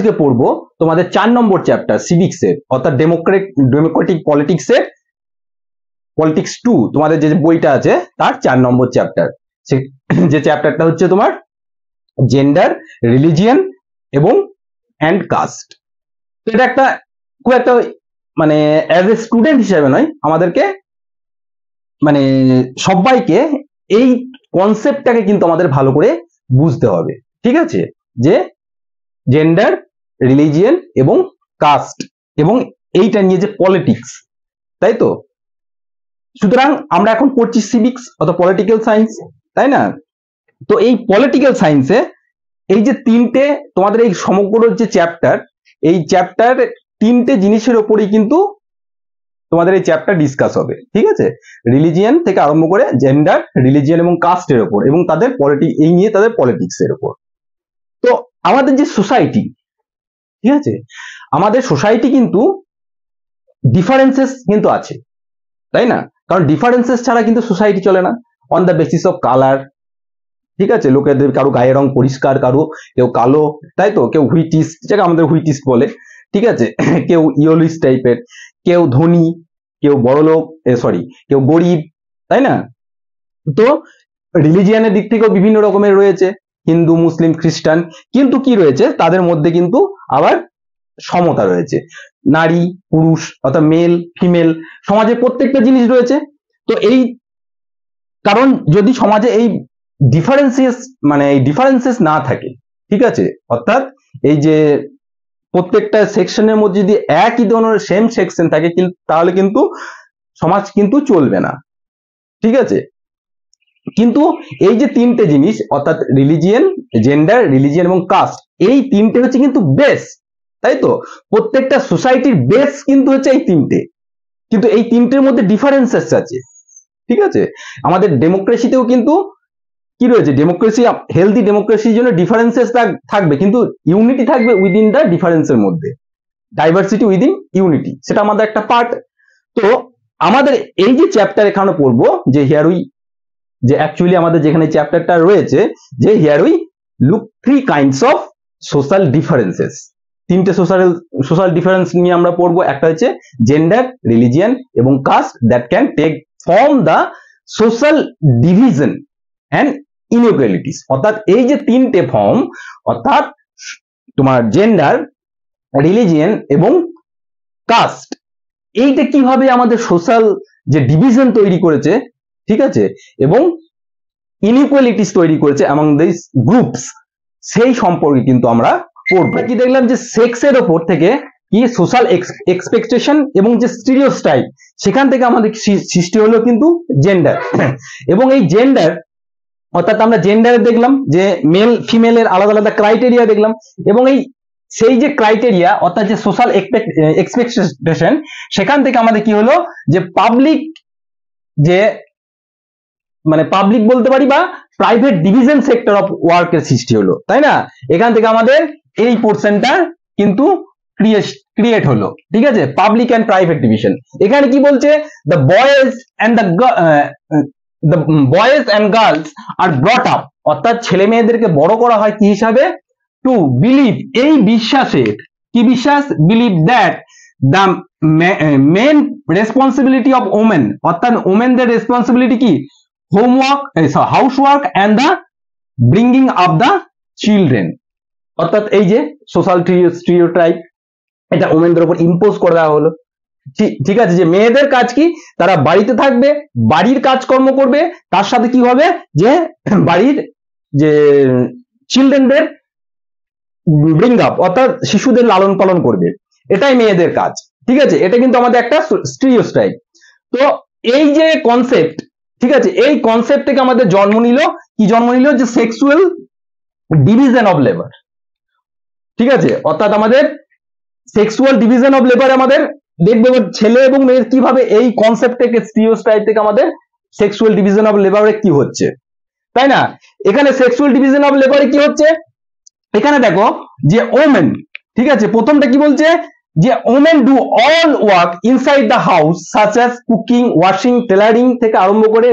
আজকে পড়বো তোমাদের 4 নম্বর চ্যাপ্টার সিভিক্সের, অর্থাৎ ডেমোক্রেটিক পলিটিক্সের পলিটিক্স 2 তোমাদের যে বইটা আছে তার 4 নম্বর চ্যাপ্টার। যে চ্যাপ্টারটা হচ্ছে তোমার জেন্ডার, রিলিজিয়ন এবং অ্যান্ড কাস্ট। এটা একটা খুব একটা মানে অ্যাজ এ স্টুডেন্ট হিসেবে নয়, আমাদেরকে মানে সবাইকে এই কনসেপ্টটাকে কিন্তু আমাদের ভালো করে বুঝতে হবে, ঠিক আছে? যে জেন্ডার, রিলিজিয়ন এবং কাস্ট এবং এইটা নিয়ে যে পলিটিক্স, তাই তো? সুতরাং আমরা এখন পড়ছি সিভিক্স অথবা পলিটিক্যাল সায়েন্স, তাই না? তো এই পলিটিক্যাল সায়েন্সে এই যে তিনটে তোমাদের এই সমগ্র যে চ্যাপ্টার, এই চ্যাপ্টার তিনটে জিনিসের উপরেই কিন্তু তোমাদের এই চ্যাপ্টার ডিসকাস হবে, ঠিক আছে? রিলিজিয়ন থেকে আরম্ভ করে জেন্ডার, রিলিজিয়ন এবং কাস্টের উপর এবং তাদের এই নিয়ে তাদের পলিটিক্সের উপর। তো আমাদের যে সোসাইটি, ঠিক আছে, আমাদের সোসাইটি কিন্তু ডিফারেন্সেস কিন্তু আছে, তাই না? কারণ ডিফারেন্সেস ছাড়া কিন্তু সোসাইটি চলে না। On the basis of colour, ঠিক আছে, লোকেদের কারো গায়ের রং পরিষ্কার, কারো কেউ কালো, তাই তো, কেউ হুইটিস্ট, যেটা আমাদের হুইটিস্ট বলে, ঠিক আছে, কেউ ইয়োলিস্ট টাইপের, কেউ ধনী, কেউ বড়লোক, কেউ গরিব, তাই না? তো রিলিজিয়ানের দিক থেকেও বিভিন্ন রকমের রয়েছে, হিন্দু, মুসলিম, খ্রিস্টান, কিন্তু কি রয়েছে তাদের মধ্যে কিন্তু আবার সমতা রয়েছে। নারী, পুরুষ অর্থাৎ মেল, ফিমেল, সমাজে প্রত্যেকটা জিনিস রয়েছে। তো এই কারণ যদি সমাজে এই ডিফারেন্সেস না থাকে, ঠিক আছে, অর্থাৎ এই যে প্রত্যেকটা সেকশনের মধ্যে যদি একই ধরনের সেম সেকশন থাকে তাহলে কিন্তু সমাজ কিন্তু চলবে না, ঠিক আছে? কিন্তু এই যে তিনটে জিনিস অর্থাৎ রিলিজিয়ন, জেন্ডার, রিলিজিয়ন এবং কাস্ট, এই তিনটে হচ্ছে কিন্তু বেস, তাই তো? প্রত্যেকটা সোসাইটির বেস কিন্তু হচ্ছে এই তিনটে, কিন্তু এই তিনটের মধ্যে ডিফারেন্সেস আছে, ঠিক আছে? আমাদের ডেমোক্রেসিতেও কিন্তু কি রয়েছে, ডেমোক্রেসি, হেলদি ডেমোক্রেসির জন্য ডিফারেন্সেস থাকবে কিন্তু ইউনিটি থাকবে উইদিন দ্য ডিফারেন্সের মধ্যে, ডাইভার্সিটি উইদিন ইউনিটি, সেটা আমাদের একটা পার্ট। তো আমাদের এই যে চ্যাপ্টার এখানে পড়বো, যে হিয়ার উই, যে অ্যাকচুয়ালি আমাদের যেখানে চ্যাপ্টারটা রয়েছে, যে here we look 3 kinds of social differences, তিনটে সোশ্যাল ডিফারেন্স নিয়ে আমরা পড়বো। একটা হচ্ছে জেন্ডার, রিলিজিয়ন এবং caste that can take form the social division and inequalities, অর্থাৎ এই যে তিনটে ফর্ম, অর্থাৎ তোমার জেন্ডার, রিলিজিয়ন এবং কাস্ট, এইটা কিভাবে আমাদের সোশ্যাল যে ডিভিশন তৈরি করেছে, ঠিক আছে, এবং ইনইকুয়ালিটিস তৈরি করেছে অ্যামং দিস গ্রুপস, সেই সম্পর্কে কিন্তু আমরা পড়বো। কি দেখলাম যে সেক্সের ওপর থেকে কি সোশ্যাল এক্সপেকটেশন এবং যে স্টিরিওটাইপ, সেখান থেকে আমাদের সৃষ্টি হলো কিন্তু জেন্ডার। এবং এই জেন্ডার অর্থাৎ আমরা জেন্ডারে দেখলাম যে মেল ফিমেলের আলাদা আলাদা ক্রাইটেরিয়া দেখলাম, এবং এই সেই যে ক্রাইটেরিয়া অর্থাৎ যে সোশ্যাল এক্সপেকটেশন, সেখান থেকে আমাদের কি হলো যে পাবলিক, যে মানে পাবলিক বলতে পারি বা প্রাইভেট ডিভিশন সেক্টর অফ ওয়ার্কের সৃষ্টি হলো, তাই না? এখান থেকে আমাদের এই পোর্শনটা কিন্তু ক্রিয়েট হলো, ঠিক আছে, পাবলিক অ্যান্ড প্রাইভেট ডিভিশন। এখানে কি বলছে, the boys and girls are brought up, অর্থাৎ ছেলে মেয়েদেরকে বড় করা হয় কি হিসাবে, টু বিলিভ, এই বিশ্বাসের, কি বিশ্বাস, believe that the main responsibility of women, অর্থাৎ ওমেনদের রেসপন্সিবিলিটি কি, homework, housework and the bringing up the children, অর্থাৎ এই যে সোশ্যাল স্টিরিওটাইপ, এটা ওমেনদের উপর ইম্পোজ করে দেওয়া হলো, ঠিক আছে, যে মেয়েদের কাজ কি, তারা বাড়িতে থাকবে, বাড়ির কাজকর্ম করবে, তার সাথে কি হবে, যে বাড়ির যে চিলড্রেনদের ব্রিং আপ, অর্থাৎ শিশুদের লালন পালন করবে, এটাই মেয়েদের কাজ, ঠিক আছে? এটা কিন্তু আমাদের একটা স্টিরিওটাইপ। তো এই যে কনসেপ্ট, ঠিক আছে, এই কনসেপ্ট থেকে আমাদের জন্ম নিল যে সেক্সুয়াল ডিভিশন অফ লেবার, ঠিক আছে, অর্থাৎ আমাদের সেক্সুয়াল ডিভিশন অফ লেবার আমাদের দেখবে ছেলে এবং মেয়ের কিভাবে এই কনসেপ্ট থেকে, স্টিরিওটাইপ থেকে আমাদের সেক্সুয়াল ডিভিশন অফ লেবারে কি হচ্ছে, তাই না? এখানে সেক্সুয়াল ডিভিশন অফ লেবারে কি হচ্ছে, এখানে দেখো যে ওমেন, ঠিক আছে, প্রথমটা কি বলছে, যে women do all work inside the house such as cooking, washing, tailoring থেকে আরম্ভ করে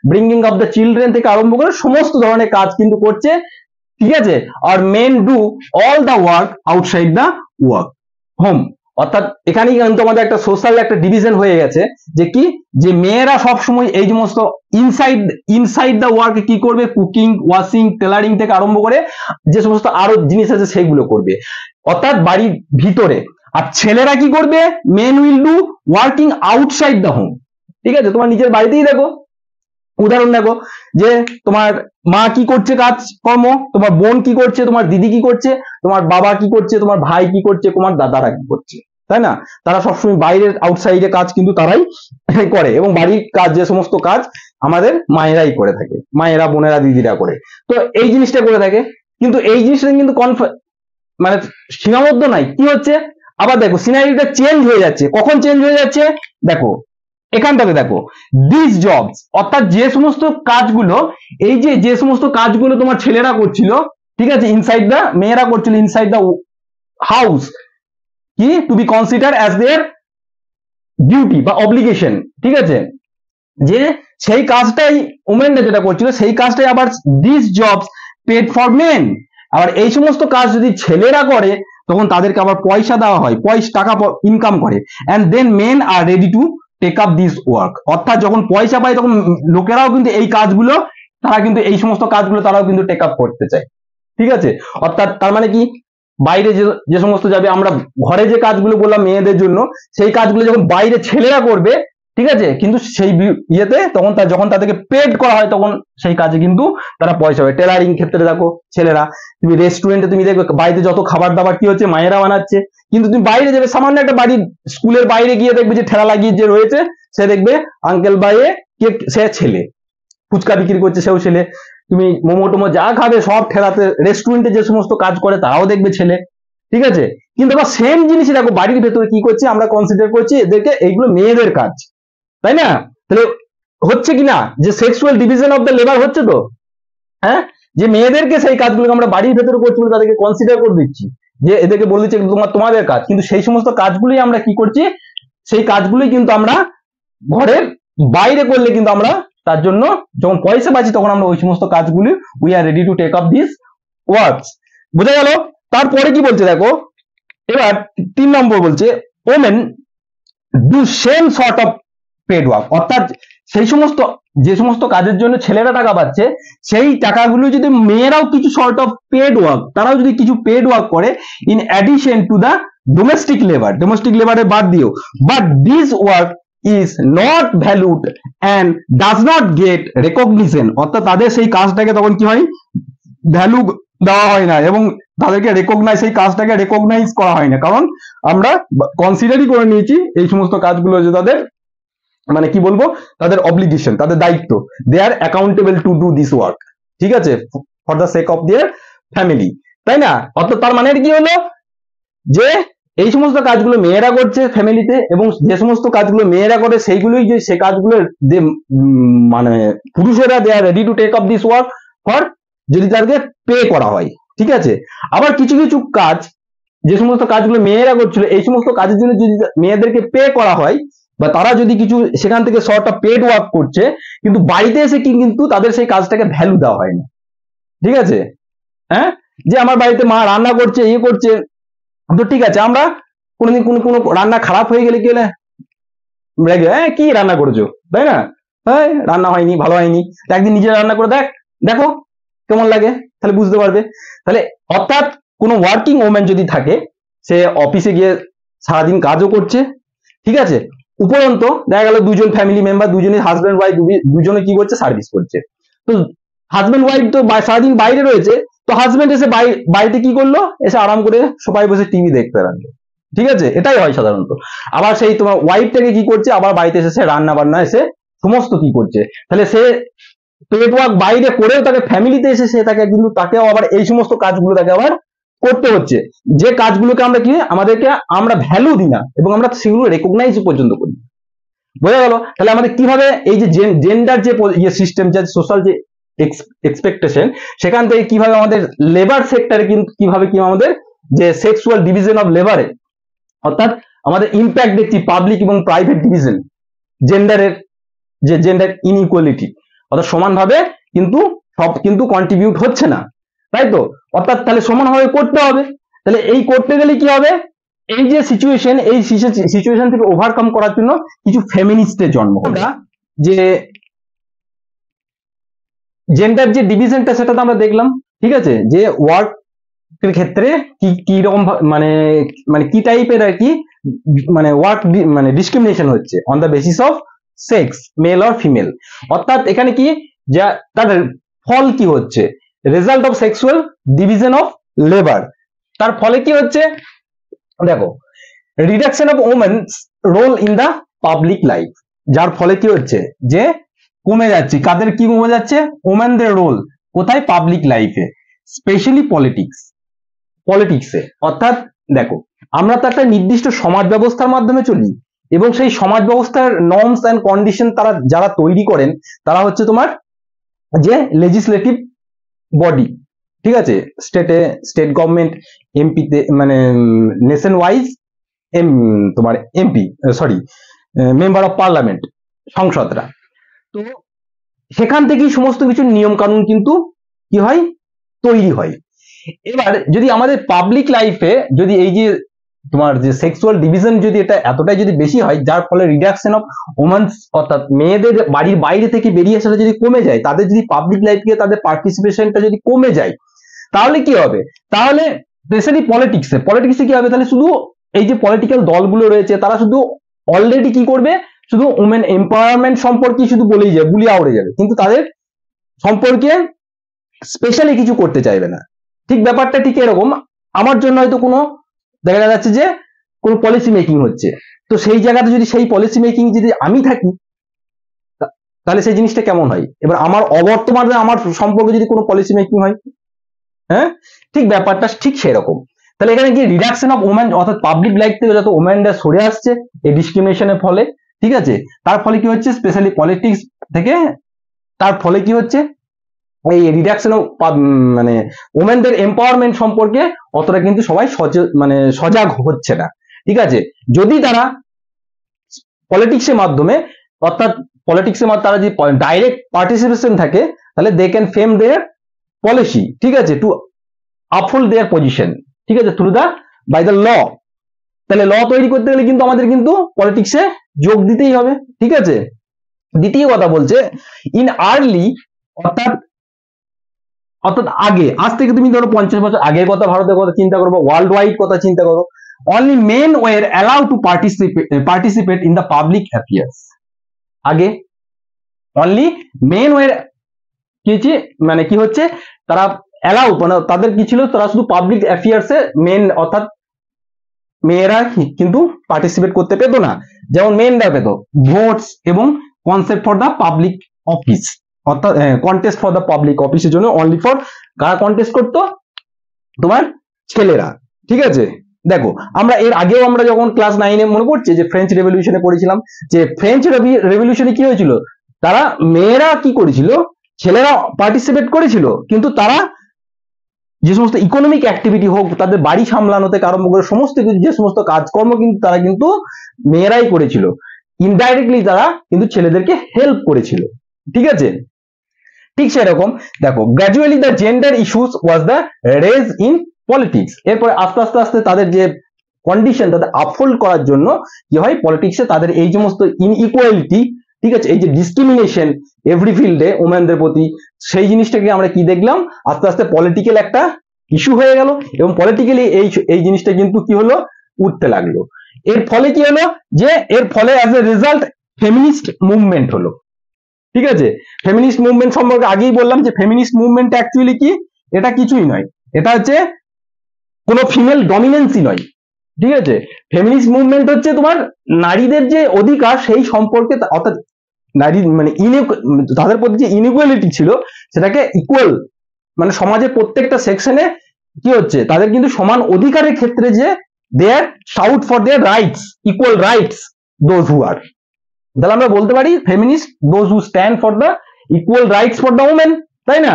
ব্রিঙ্গিং অফ দ্য চিলড্রেন থেকে আরম্ভ করে সমস্ত ধরনের কাজ কিন্তু করছে ঠিক আছে, আর men do all the work outside the work home. অর্থাৎ এখানেই কিন্তু আমাদের একটা সোশ্যাল একটা ডিভিশন হয়ে গেছে, যে কি, যে মেয়েরা সবসময় এই সমস্ত ইনসাইড দ্য ওয়ার্ক কি করবে, কুকিং, ওয়াশিং, টেলারিং থেকে আরম্ভ করে যে সমস্ত আরো জিনিস আছে সেগুলো করবে, অর্থাৎ বাড়ির ভিতরে। আর ছেলেরা কি করবে, men will do working outside the home. ঠিক আছে, তোমার নিজের বাড়িতেই দেখো, উদাহরণ দেখো, যে তোমার মা কি করছে কাজ কর্ম, তোমার বোন কি করছে, তোমার দিদি কি করছে, তোমার বাবা কি করছে, তোমার ভাই কি করছে, তোমার দাদারা কি করছে, তাই না? তারা সবসময় বাইরের আউটসাইডে কাজ কিন্তু তারাই করে, এবং বাড়ির কাজ যে সমস্ত কাজ আমাদের মায়েরাই করে থাকে, মায়েরা, বোনেরা, দিদিরা করে। তো এই জিনিসটা করে থাকে, কিন্তু এই জিনিসটা কিন্তু মানে সীমাবদ্ধ নাই, কি হচ্ছে, আবার দেখো সিনারিটা চেঞ্জ হয়ে যাচ্ছে। কখন চেঞ্জ হয়ে যাচ্ছে, দেখো এখানটাতে দেখো, দিস জবস, অর্থাৎ যে সমস্ত কাজগুলো, এই যে সমস্ত কাজগুলো তোমার ছেলেরা করছিল, ঠিক আছে, ইনসাইড দা, মেয়েরা করছিল ইনসাইড দা হাউস, কি, to be consider as their duty বা অব্লিগেশন। ঠিক আছে, যে সেই কাজটাই উমেনরা যেটা করছিল, সেই কাজটাই আবার this jobs paid for men. আবার এই সমস্ত কাজ যদি ছেলেরা করে, তখন তাদেরকে আবার পয়সা দেওয়া হয়, টাকা ইনকাম করে, and then men are ready to take up this work. অর্থাৎ যখন পয়সা পায়, তখন লোকেরাও কিন্তু এই কাজগুলো, তারা কিন্তু এই সমস্ত কাজগুলো তারাও কিন্তু টেক আপ করতে চায়। ঠিক আছে, অর্থাৎ তার মানে কি, বাইরে যে সমস্ত যাবে, আমরা ঘরে যে কাজগুলো বললাম মেয়েদের জন্য, সেই কাজগুলো যখন বাইরে ছেলেরা করবে, ঠিক আছে, কিন্তু সেই ইয়েতে তখন যখন তাদেরকে পেড করা হয়, তখন সেই কাজে কিন্তু তারা পয়সা পায়। টেলারিং ক্ষেত্রে দেখো ছেলেরা, তুমি রেস্টুরেন্টে তুমি দেখবে বাড়িতে যত খাবার দাবার কি হচ্ছে, মায়েরা বানাচ্ছে, কিন্তু তুমি বাইরে যাবে, সামান্য একটা বাড়ির স্কুলের বাইরে গিয়ে দেখবে যে ঠেলা লাগিয়ে যে রয়েছে, সে দেখবে আঙ্কেল বাইরে কে, সে ছেলে, ফুচকা বিক্রি করছে সেও ছেলে, তুমি মোমো টোমো যা খাবে সব ঠেলাতে, রেস্টুরেন্টে যে সমস্ত কাজ করে তারাও দেখবে ছেলে। ঠিক আছে, কিন্তু আবার সেম জিনিসই দেখো বাড়ির ভেতরে কি করছে, আমরা কনসিডার করছি এদেরকে এইগুলো মেয়েদের কাজ, তাই না? তাহলে হচ্ছে কি না, যে sexual division of the labour হচ্ছে তো, হ্যাঁ, যে মেয়েদেরকে সেই কাজগুলো আমরা বাড়ির ভেতরে করছি বলে তাদেরকে কনসিডার করে দিচ্ছি, যে এদেরকে বলে দিচ্ছি তোমাদের কাজ, কিন্তু সেই সমস্ত কাজগুলোই আমরা কি করছি, সেই কাজগুলোই কিন্তু আমরা ঘরের বাইরে করলে কিন্তু আমরা তার জন্য যখন পয়সা পাচ্ছি, তখন আমরা ওই সমস্ত কাজগুলি we are ready to take up this works. বোঝা গেল? তারপরে কি বলছে দেখো, এবার 3 নম্বর বলছে, women do same sort of paid work. অর্থাৎ সেই সমস্ত যে সমস্ত কাজের জন্য ছেলেরা টাকা পাচ্ছে, সেই টাকাগুলো যদি মেয়েরাও কিছু সর্ট অফ পেড ওয়ার্ক, তারাও যদি কিছু পেড ওয়ার্ক করে, in addition to the domestic লেবারের বাদ দিও, but this work is not valued and does not get recognition। অর্থাৎ তাদের সেই কাজটাকে তখন কি হয়, ভ্যালু দেওয়া হয় না, এবং তাদেরকে সেই কাজটাকে রেকগনাইজ করা হয় না, কারণ আমরা কনসিডারই করে নিয়েছি এই সমস্ত কাজগুলো যে তাদের, মানে কি বলবো, তাদের অব্লিগেশন, তাদের দায়িত্ব, they are accountable to do this work. ঠিক আছে, for the sake of their family, তাই না? অর্থাৎ তার মানে কি হলো, যে এই সমস্ত কাজগুলো মেয়েরা করছে ফ্যামিলিতে, এবং যে সমস্ত কাজগুলো মেয়েরা করে সেইগুলোই, যে সে কাজগুলো মানে পুরুষেরা they are ready to take up this work for, যদি তাদেরকে পে করা হয়। ঠিক আছে, আবার কিছু কিছু কাজ, যে সমস্ত কাজগুলো মেয়েরা করছিল, এই সমস্ত কাজের জন্য যদি মেয়েদেরকে পে করা হয়, বা তারা যদি কিছু সেখান থেকে সর্ট অফ পেড ওয়ার্ক করছে, কিন্তু বাড়িতে এসে কিন্তু তাদের সেই কাজটাকে ভ্যালু দেওয়া হয় না। ঠিক আছে, হ্যাঁ, যে আমার বাড়িতে মা রান্না করছে, ইয়ে করছে, তো ঠিক আছে, আমরা কোনোদিন কোনো রান্না খারাপ হয়ে গেলে কি হলে রেগে, কি রান্না করেছো, তাই না, হ্যাঁ রান্না হয়নি, ভালো হয়নি, একদিন নিজে রান্না করে দেখো কেমন লাগে, তাহলে বুঝতে পারবে। তাহলে অর্থাৎ কোনো ওয়ার্কিং ওম্যান যদি থাকে, সে অফিসে গিয়ে সারাদিন কাজও করছে, ঠিক আছে, উপরন্ত দেখা গেল দুজন ফ্যামিলি মেম্বার, দুজনে হাজব্যান্ড ওয়াইফ, দুজনে কি করছে, সার্ভিস করছে। তো হাজব্যান্ড ওয়াইফ তো সারাদিন বাইরে রয়েছে, তো হাজব্যান্ড এসে বাড়িতে কি করলো, এসে আরাম করে সবাই বসে টিভি দেখতে লাগলো। ঠিক আছে, এটাই হয় সাধারণত। আবার সেই তোমার ওয়াইফটাকে কি করছে, আবার বাড়িতে এসে রান্না বান্না এসে সমস্ত কি করছে, তাহলে সে পেড ওয়ার্ক বাইরে করেও তাকে ফ্যামিলিতে এসে সে তাকে কিন্তু তাকেও আবার এই সমস্ত কাজগুলো তাকে আবার করতে হচ্ছে, যে কাজগুলোকে আমরা কি আমরা ভ্যালু দিই না, এবং আমরা সেগুলো রেকগনাইজ পর্যন্ত করি। বোঝা গেল? তাহলে আমাদের কিভাবে এই যে জেন্ডার যে সিস্টেম, যে সোশ্যাল যে এক্সপেকটেশন, সেখান থেকে কিভাবে আমাদের লেবার সেক্টরে কিন্তু কিভাবে কি আমাদের যে সেক্সুয়াল ডিভিশন অফ লেবারে, অর্থাৎ আমাদের ইম্প্যাক্ট দেখছি পাবলিক এবং প্রাইভেট ডিভিশন, জেন্ডারের যে জেন্ডার ইনইকুয়ালিটি, অর্থাৎ সমানভাবে কিন্তু সব কিন্তু কন্ট্রিবিউট হচ্ছে না। তাই তো? অর্থাৎ তাহলে সমানভাবে করতে হবে। তাহলে এই করতে গেলে কি হবে, এই যে সিচুয়েশন, এই সিচুয়েশন থেকে ওভারকাম করার জন্য কিছু ফেমিনিস্টের জন্ম হবে। যে জেন্ডার যে ডিভিশনটা সেটা তো আমরা দেখলাম, ঠিক আছে, যে ওয়ার্ক এর ক্ষেত্রে কি কি রকম মানে মানে কি টাইপের আর কি মানে ওয়ার্ক মানে ডিসক্রিমিনেশন হচ্ছে on the basis of sex, male or female. অর্থাৎ এখানে কি যা তাদের ফল কি হচ্ছে, result of sexual division of labour. তার ফলে কি হচ্ছে, দেখো, reduction of women's role in the public life, যার ফলে কি হচ্ছে যে কমে যাচ্ছে, কাদের কি কমে যাচ্ছে, ওমেনদের রোল কোথায়, পাবলিক লাইফে, স্পেশালি পলিটিক্সে। অর্থাৎ দেখো, আমরা তো একটা নির্দিষ্ট সমাজ ব্যবস্থার মাধ্যমে চলি, এবং সেই সমাজ ব্যবস্থার নর্মস অ্যান্ড কন্ডিশন তারা যারা তৈরি করেন তারা হচ্ছে তোমার যে লেজিসলেটিভ বডি, ঠিক আছে, স্টেট গভর্নমেন্ট, এমপিতে মানে নেশন ওয়াইজ তোমার MP, sorry, member of parliament, সংসদরা। তো সেখান থেকেই সমস্ত কিছু নিয়ম কানুন কিন্তু কি হয়, তৈরি হয়। এবার যদি আমাদের পাবলিক লাইফে যদি এই যে তোমার যে সেক্সুয়াল ডিভিশন যদি এটা এতটাই যদি বেশি হয়, যার ফলে রিডাকশন অফ ওমেন্স, অর্থাৎ মেয়েদের বাড়ির বাইরে থেকে বেরিয়ে আসাটা যদি কমে যায়, তাদের যদি পাবলিক লাইফে তাদের পার্টিসিপেশনটা যদি কমে যায়, তাহলে কি হবে, তাহলে স্পেশালি পলিটিক্সে কি হবে, তাহলে শুধু এই যে পলিটিক্যাল দলগুলো রয়েছে তারা শুধু অলরেডি কি করবে, শুধু ওমেন এম্পাওয়ারমেন্ট সম্পর্কে শুধু বলেই যাবে, বুলি আউড়ে যাবে, কিন্তু তাদের সম্পর্কে স্পেশালি কিছু করতে চাইবে না। ঠিক ব্যাপারটা ঠিক এরকম, আমার জন্য হয়তো কোনো দেখা যাচ্ছে যে কোনো পলিসি মেকিং হচ্ছে, তো সেই জায়গাতে যদি সেই পলিসি মেকিং যদি আমি থাকি, তাহলে সেই জিনিসটা কেমন হয়। এবার আমার অবর্তমানে আমার সম্পর্কে যদি কোনো পলিসি মেকিং হয়, হ্যাঁ, ঠিক ব্যাপারটা ঠিক সেরকম। তাহলে এখানে কি রিডাকশন অফ ওমেন, অর্থাৎ পাবলিক লাইফ থেকে যত ওমেনরা সরে আসছে এই ডিসক্রিমিনেশনের ফলে, ঠিক আছে, তার ফলে কি হচ্ছে, স্পেশালি পলিটিক্স থেকে, তার ফলে কি হচ্ছে, এই রিডাকশন অফ মানে ওমেনদের এম্পাওয়ারমেন্ট সম্পর্কে অতটা কিন্তু সবাই সজাগ হচ্ছে না, ঠিক আছে। যদি তারা পলিটিক্সের মাধ্যমে, অর্থাৎ পলিটিক্সের মাধ্যমে তারা যদি ডাইরেক্ট পার্টিসিপেশন থাকে, তাহলে they can frame their policy, ঠিক আছে, টু আপহোল্ড দেয়ার পজিশন, ঠিক আছে, through the by the law. তাহলে ল তৈরি করতে গেলে কিন্তু আমাদের কিন্তু পলিটিক্সে যোগ দিতেই হবে, ঠিক আছে। দ্বিতীয় কথা বলছে, ইন আর্লি, অর্থাৎ আগে, আজ থেকে তুমি ধরো 50 বছর আগের কথা, ভারতের কথা চিন্তা করবো, ওয়ার্ল্ড ওয়াইড কথা চিন্তা করো, only main war allowed to participate in the public affairs. আগে অনলি মেন ওয়ার কি হচ্ছে, মানে কি হচ্ছে, তারা অ্যালাউ, মানে তাদের কি ছিল, তারা শুধু পাবলিক অ্যাফেয়ার্সে মেন, অর্থাৎ মেয়েরা কিন্তু পার্টিসিপেট করতে পেত না, যেমন মেনরা পেত ভোটস এবং concept for the public office, অর্থাৎ কন্টেস্ট ফর দ্য পাবলিক অফিসের জন্য অনলি ফর কারা কন্টেস্ট করতো, তোমার ছেলেরা, ঠিক আছে। দেখো, আমরা এর আগেও আমরা যখন ক্লাস 9-এ মনে পড়ছে যে ফ্রেঞ্চ রেভলিউশনে পড়েছিলাম, যে ফ্রেঞ্চ রেভলিউশনে কি হয়েছিল, তারা মেয়েরা কি করেছিল, ছেলেরা পার্টিসিপেট করেছিল, কিন্তু তারা যে সমস্ত ইকোনমিক অ্যাক্টিভিটি হোক, তাদের বাড়ি সামলানো থেকে আরম্ভ করে সমস্ত কিছু, যে সমস্ত কাজকর্ম কিন্তু তারা কিন্তু মেয়েরাই করেছিল, ইনডাইরেক্টলি তারা কিন্তু ছেলেদেরকে হেল্প করেছিল, ঠিক আছে। ঠিক সেরকম দেখো, gradually the gender issues was the rage in politics. এরপরে আস্তে আস্তে আস্তে তাদের যে কন্ডিশন, তাদের আপহোল্ড করার জন্য কি হয়, পলিটিক্সে তাদের এই সমস্ত ইনইকুয়ালিটি, ঠিক আছে, এই যে ডিসক্রিমিনেশন এভরি ফিল্ডে ওমেনদের প্রতি, সেই জিনিসটাকে আমরা কি দেখলাম, আস্তে আস্তে পলিটিক্যাল একটা ইস্যু হয়ে গেল, এবং পলিটিক্যালি এই জিনিসটা কিন্তু কি হলো, উঠতে লাগলো। এর ফলে কি হলো, যে এর ফলে as a result feminist movement হলো, ঠিক আছে। ফেমিনিস্ট মুভমেন্ট সম্পর্কে আগেই বললাম যে ফেমিনিস্ট মুভমেন্ট অ্যাকচুয়ালি কি, এটা কিছুই নয়, এটা হচ্ছে কোনো ফিমেল ডমিনেন্সই নয়, ঠিক আছে। ফেমিনিস্ট মুভমেন্ট হচ্ছে তোমার নারীদের যে অধিকার সেই সম্পর্কে, অর্থাৎ নারী মানে তাদের প্রতি যে ইনইকুয়ালিটি ছিল সেটাকে ইকুয়াল, মানে সমাজের প্রত্যেকটা সেকশনে কি হচ্ছে, তাদের কিন্তু সমান অধিকারের ক্ষেত্রে যে their shout for their rights, equal rights those who are, তাহলে আমরা বলতে পারি feminist those who stand for the equal rights for the women, তাই না।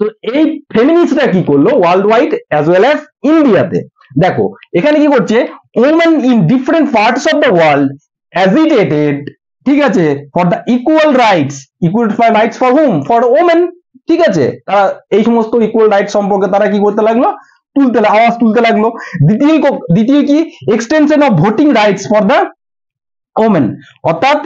তো এই ফেমিনিস্টরা কি করলো world wide as well as ইন্ডিয়াতে, দেখো এখানে কি করছে, women in different parts of the world agitated, ঠিক আছে, for the equal rights for hmm, for women, ঠিক আছে, তারা এই সমস্ত ইকুয়াল রাইট সম্পর্কে তারা কি করতে লাগলো, আওয়াজ তুলতে লাগলো। দ্বিতীয় কি, extension of voting rights for the women, অর্থাৎ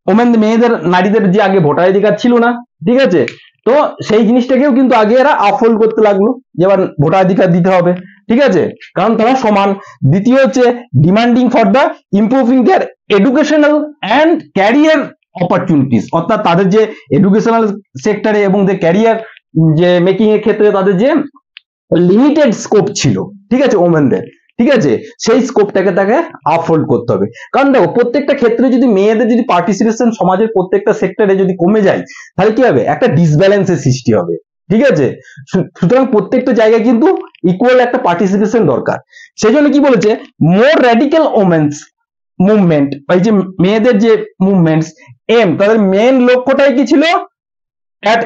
ওমেন মেয়েদের, নারীদের যে আগে ভোটাধিকার ছিল না, ঠিক আছে, তো সেই জিনিসটাকেও কিন্তু আগে এরা আপহোল্ড করতে লাগলো, যে এবার ভোটাধিকার দিতে হবে, ঠিক আছে, কারণ তারা সমান। দ্বিতীয় হচ্ছে demanding for the improving their educational and career opportunities, অর্থাৎ তাদের যে এডুকেশনাল সেক্টরে এবং যে ক্যারিয়ার যে মেকিং এর ক্ষেত্রে তাদের যে লিমিটেড স্কোপ ছিল, ঠিক আছে, ওমেনদের, ঠিক আছে, সেই স্কোপটাকে তাকে আপহোল্ড করতে হবে। কারণ দেখো প্রত্যেকটা ক্ষেত্রে যদি মেয়েদের যদি পার্টিসিপেশন সমাজের প্রত্যেকটা সেক্টরে যদি কমে যায়, তাহলে কি হবে, একটা ডিসব্যালেন্সের সৃষ্টি হবে, ঠিক আছে। সুতরাং প্রত্যেকটা জায়গায় কিন্তু ইকুয়াল একটা পার্টিসিপেশন দরকার। সেই জন্য কি বলেছে, মোর র্যাডিক্যাল ওমেন্স মুভমেন্ট, এই যে মেয়েদের যে মুভমেন্টস এম, তাদের মেন লক্ষ্যটাই কি ছিল, অ্যাট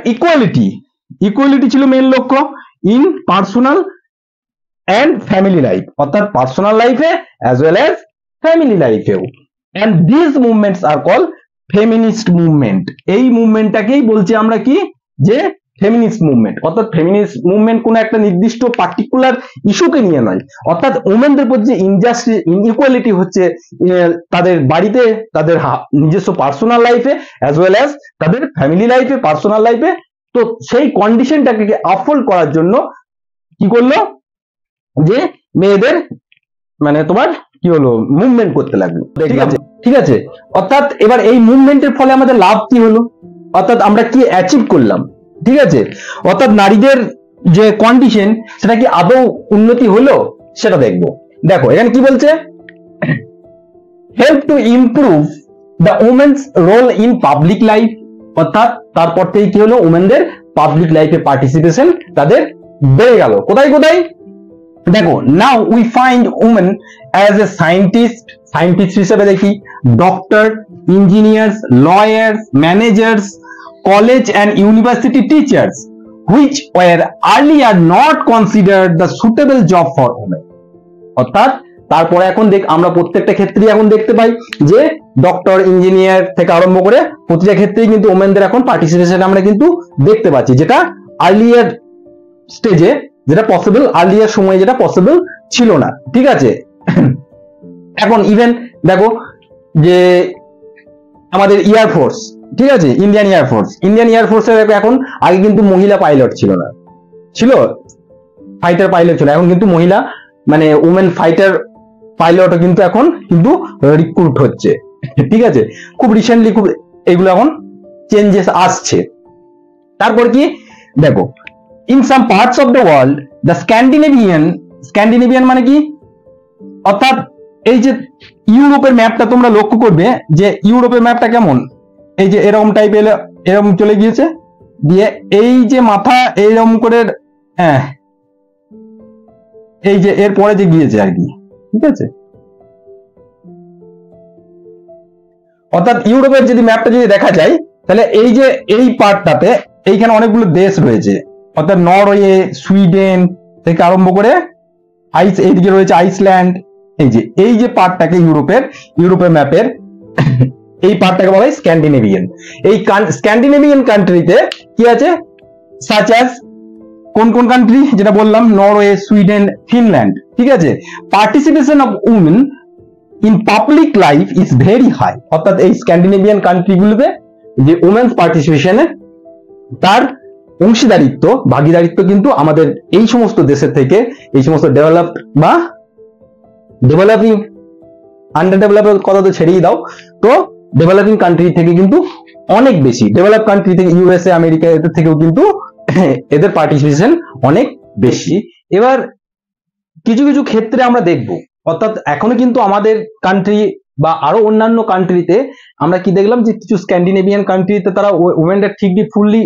ইকুয়ালিটি ছিল মেন লক্ষ্য, in personal and family life, অর্থাৎ পার্সোনাল লাইফে অ্যাজ ওয়েল অ্যাজ ফ্যামিলি লাইফেও। And this movements are call feminist movement, এই মুভমেন্টটাকেই বলছি আমরা কি, যে ফেমিনিস্ট মুভমেন্ট। অর্থাৎ ফেমিনিস্ট মুভমেন্ট কোন একটা নির্দিষ্ট পার্টিকুলার ইস্যুকে নিয়ে নয়, অর্থাৎ ওমেনদের প্রতি যে ইনজাস্টিস, ইনইকুয়ালিটি হচ্ছে তাদের বাড়িতে, তাদের নিজস্ব পার্সোনাল লাইফে অ্যাজ ওয়েল অ্যাজ তাদের ফ্যামিলি লাইফে, পার্সোনাল লাইফে, তো সেই কন্ডিশনটাকে আপহোল্ড করার জন্য কি করলো, যে মেয়েদের মানে তোমার কি হলো, মুভমেন্ট করতে লাগলো, ঠিক আছে। অর্থাৎ এবার এই মুভমেন্টের ফলে আমাদের লাভ কি হলো, অর্থাৎ আমরা কি অ্যাচিভ করলাম, ঠিক আছে, অর্থাৎ নারীদের যে কন্ডিশন সেটা কি আদৌ উন্নতি হলো সেটা দেখবো। দেখো এখানে কি বলছে, help to improve the women's role in public life, অর্থাৎ তারপর থেকে কি হলো, ওমেনদের পাবলিক লাইফে পার্টিসিপেশন তাদের বেড়ে গেল। কোথায় কোথায় দেখো, now we find women as a scientist হিসেবে দেখি, doctor, engineers, lawyers, managers, college and university teachers, which were earlier not considered the suitable job for women. অর্থাৎ তারপরে এখন আমরা প্রত্যেকটা ক্ষেত্রে এখন দেখতে পাই যে ডক্টর, ইঞ্জিনিয়ার থেকে আরম্ভ করে প্রতিটা ক্ষেত্রেই কিন্তু ওমেনদের এখন পার্টিসিপেশন আমরা কিন্তু দেখতে পাচ্ছি, যেটা আর্লিয়ার স্টেজে যেটা পসিবল, আর্লিয়ার সময়ে যেটা পসিবল ছিল না, ঠিক আছে। এখন ইভেন দেখো যে আমাদের এয়ারফোর্স, ঠিক আছে, ইন্ডিয়ান এয়ারফোর্সের এখন আগে কিন্তু মহিলা পাইলট ছিল না, ছিল ফাইটার পাইলট ছিল, এখন কিন্তু মহিলা মানে উমেন ফাইটার পাইলটও কিন্তু এখন কিন্তু রিক্রুট হচ্ছে, ঠিক আছে, খুব রিসেন্টলি খুব এগুলো এখন চেঞ্জেস আসছে। তারপর কি দেখো, in some parts of the world the Scandinavian মানে কি, অর্থাৎ এই যে ইউরোপের ম্যাপটা তোমরা লক্ষ্য করবে যে ইউরোপের ম্যাপটা কেমন, এই যে এরকম টাইপের এরকম চলে গিয়েছে, দিয়ে এই যে মাথা এইরকম করে, হ্যাঁ এই যে এরপরে যে গিয়েছে আর কি, ঠিক আছে। অর্থাৎ ইউরোপের যদি ম্যাপটা যদি দেখা যায়, তাহলে এই যে এই পার্টটাতে এইখানে অনেকগুলো দেশ রয়েছে, অর্থাৎ নরওয়ে, সুইডেন থেকে আরম্ভ করে এইদিকে রয়েছে আইসল্যান্ড, এই যে পার্টটাকে ইউরোপের ম্যাপের এই পার্টটাকে বলা হয় স্ক্যান্ডিনেভিয়ান। এই স্ক্যান্ডিনেভিয়ান কান্ট্রিতে কি আছে, সাচ অ্যাজ কোন কোন কান্ট্রি, যেটা বললাম নরওয়ে, সুইডেন, ফিনল্যান্ড, ঠিক আছে। Participation of women in public life is very high, অর্থাৎ এই স্ক্যান্ডিনেভিয়ান কান্ট্রিগুলোতে যে উমেন্স পার্টিসিপেশনে তার অংশীদারিত্ব, ভাগিদারিত্ব কিন্তু আমাদের এই সমস্ত দেশের থেকে, এই সমস্ত ডেভেলপড বা ডেভেলপিং, আন্ডার ডেভেলপের কথা তো ছেড়েই দাও, তো ডেভেলপিং কান্ট্রি থেকে কিন্তু অনেক বেশি, ডেভেলপ কান্ট্রি থেকে ইউএসএ, আমেরিকা এদের থেকেও কিন্তু এদের পার্টিসিপেশন অনেক বেশি। এবার কিছু কিছু ক্ষেত্রে আমরা দেখব, অর্থাৎ এখনো কিন্তু আমাদের কান্ট্রি বা আরো অন্যান্য কান্ট্রিতে আমরা কি দেখলাম যে কিছু স্ক্যান্ডিনেভিয়ান কান্ট্রিতে তারা উমেনরা ঠিকই ফুললি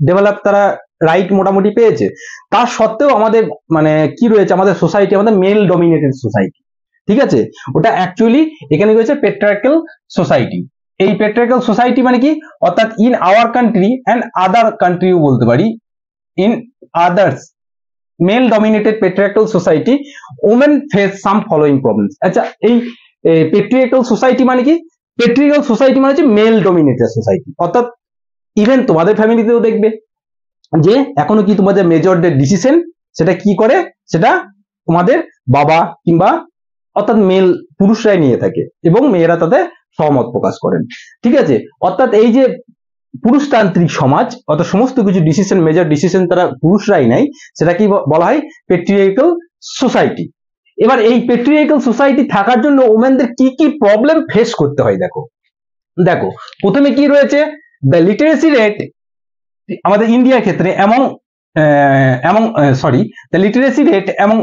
ডেভেলপ, তারা রাইট মোটামুটি পেয়েছে, তার সত্ত্বেও আমাদের মানে কি রয়েছে, আমাদের সোসাইটি, আমাদের মেল ডমিনেটেড সোসাইটি, ঠিক আছে। ওটা অ্যাকচুয়ালি এখানে রয়েছে পেট্রিয়ার্কাল সোসাইটি। এই পেট্রিয়ার্কাল সোসাইটি মানে কি, অর্থাৎ in our country and other কান্ট্রিও বলতে পারি, in others male dominated patriarchal society women face some following problems. আচ্ছা, এই পেট্রিয়ার্কাল সোসাইটি মানে কি, পেট্রিয়ার্কাল সোসাইটি মানে হচ্ছে মেল ডমিনেটেড সোসাইটি, অর্থাৎ ইভেন তোমাদের ফ্যামিলিতেও দেখবে যে এখনো কি তোমাদের মেজরদের ডিসিশন সেটা কি করে, সেটা তোমাদের বাবা কিংবা অর্থাৎ পুরুষরাই নিয়ে থাকে এবং মেয়েরা তাতে সহমত প্রকাশ করেন। ঠিক আছে, অর্থাৎ এই যে পুরুষতান্ত্রিক সমাজ, অর্থাৎ সমস্ত কিছু ডিসিশন, মেজর ডিসিশন তারা পুরুষরাই নেয়, সেটা কি বলা হয়, পেট্রিয়ার্কাল সোসাইটি। এবার এই পেট্রিয়ার্কাল সোসাইটি থাকার জন্য ওমেনদের কি কি প্রবলেম ফেস করতে হয় দেখো। দেখো প্রথমে কি রয়েছে, দ্য লিটারেসি রেট আমাদের ইন্ডিয়ার ক্ষেত্রে the literacy rate among